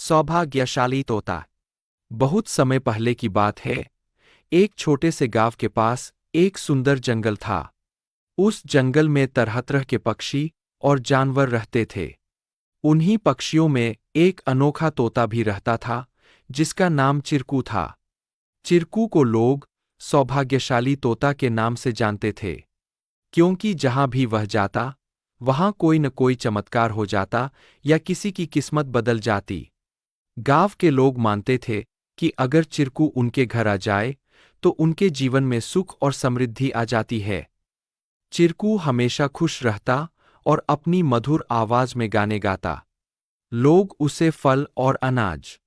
सौभाग्यशाली तोता। बहुत समय पहले की बात है। एक छोटे से गांव के पास एक सुंदर जंगल था। उस जंगल में तरह तरह के पक्षी और जानवर रहते थे। उन्हीं पक्षियों में एक अनोखा तोता भी रहता था, जिसका नाम चिरकू था। चिरकू को लोग सौभाग्यशाली तोता के नाम से जानते थे, क्योंकि जहां भी वह जाता, वहां कोई न कोई चमत्कार हो जाता या किसी की किस्मत बदल जाती। गांव के लोग मानते थे कि अगर चिरकू उनके घर आ जाए तो उनके जीवन में सुख और समृद्धि आ जाती है। चिरकू हमेशा खुश रहता और अपनी मधुर आवाज में गाने गाता। लोग उसे फल और अनाज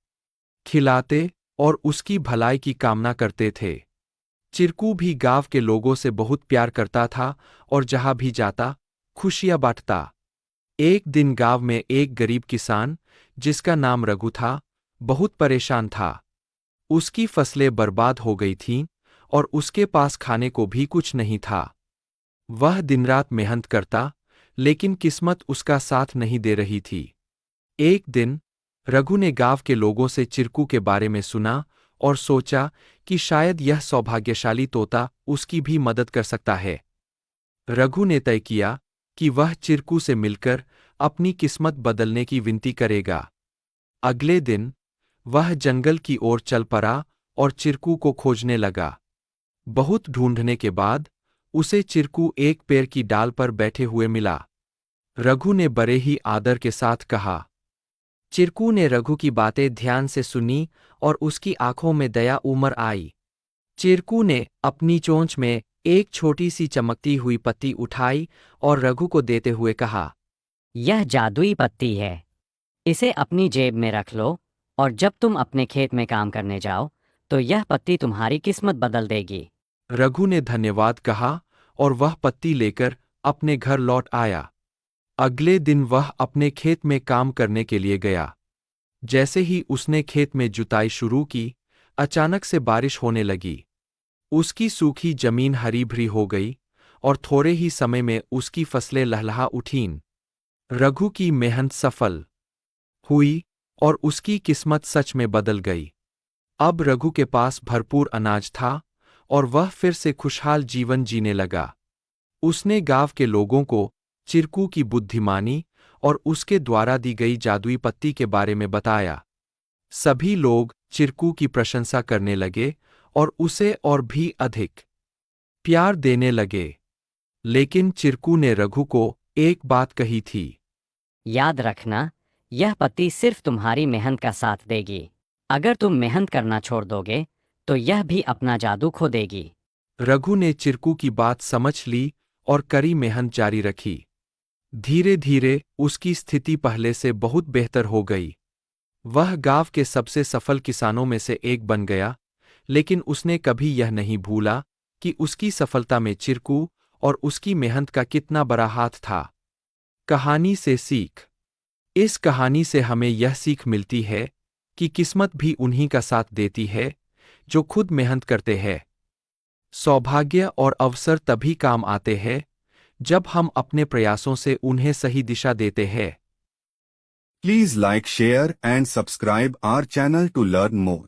खिलाते और उसकी भलाई की कामना करते थे। चिरकू भी गांव के लोगों से बहुत प्यार करता था और जहां भी जाता, खुशियां बांटता। एक दिन गांव में एक गरीब किसान, जिसका नाम रघु था, बहुत परेशान था। उसकी फसलें बर्बाद हो गई थीं और उसके पास खाने को भी कुछ नहीं था। वह दिन-रात मेहनत करता, लेकिन किस्मत उसका साथ नहीं दे रही थी। एक दिन रघु ने गांव के लोगों से चिरकू के बारे में सुना और सोचा कि शायद यह सौभाग्यशाली तोता उसकी भी मदद कर सकता है। रघु ने तय किया कि वह चिरकू से मिलकर अपनी किस्मत बदलने की विनती करेगा। अगले दिन वह जंगल की ओर चल पड़ा और चिरकू को खोजने लगा। बहुत ढूंढने के बाद उसे चिरकू एक पेड़ की डाल पर बैठे हुए मिला। रघु ने बड़े ही आदर के साथ कहा। चिरकू ने रघु की बातें ध्यान से सुनी और उसकी आंखों में दया उमड़ आई। चिरकू ने अपनी चोंच में एक छोटी सी चमकती हुई पत्ती उठाई और रघु को देते हुए कहा, यह जादुई पत्ती है। इसे अपनी जेब में रख लो और जब तुम अपने खेत में काम करने जाओ तो यह पत्ती तुम्हारी किस्मत बदल देगी। रघु ने धन्यवाद कहा और वह पत्ती लेकर अपने घर लौट आया। अगले दिन वह अपने खेत में काम करने के लिए गया। जैसे ही उसने खेत में जुताई शुरू की, अचानक से बारिश होने लगी। उसकी सूखी जमीन हरी भरी हो गई और थोड़े ही समय में उसकी फसलें लहलहा उठीं। रघु की मेहनत सफल हुई और उसकी किस्मत सच में बदल गई। अब रघु के पास भरपूर अनाज था और वह फिर से खुशहाल जीवन जीने लगा। उसने गांव के लोगों को चिरकू की बुद्धिमानी और उसके द्वारा दी गई जादुई पत्ती के बारे में बताया। सभी लोग चिरकू की प्रशंसा करने लगे और उसे और भी अधिक प्यार देने लगे। लेकिन चिरकू ने रघु को एक बात कही थी। याद रखना, यह पत्ती सिर्फ तुम्हारी मेहनत का साथ देगी। अगर तुम मेहनत करना छोड़ दोगे तो यह भी अपना जादू खो देगी। रघु ने चिरकू की बात समझ ली और कड़ी मेहनत जारी रखी। धीरे धीरे उसकी स्थिति पहले से बहुत बेहतर हो गई। वह गांव के सबसे सफल किसानों में से एक बन गया, लेकिन उसने कभी यह नहीं भूला कि उसकी सफलता में चिरकू और उसकी मेहनत का कितना बड़ा हाथ था। कहानी से सीख। इस कहानी से हमें यह सीख मिलती है कि किस्मत भी उन्हीं का साथ देती है जो खुद मेहनत करते हैं। सौभाग्य और अवसर तभी काम आते हैं जब हम अपने प्रयासों से उन्हें सही दिशा देते हैं। Please like, share and subscribe our channel to learn more.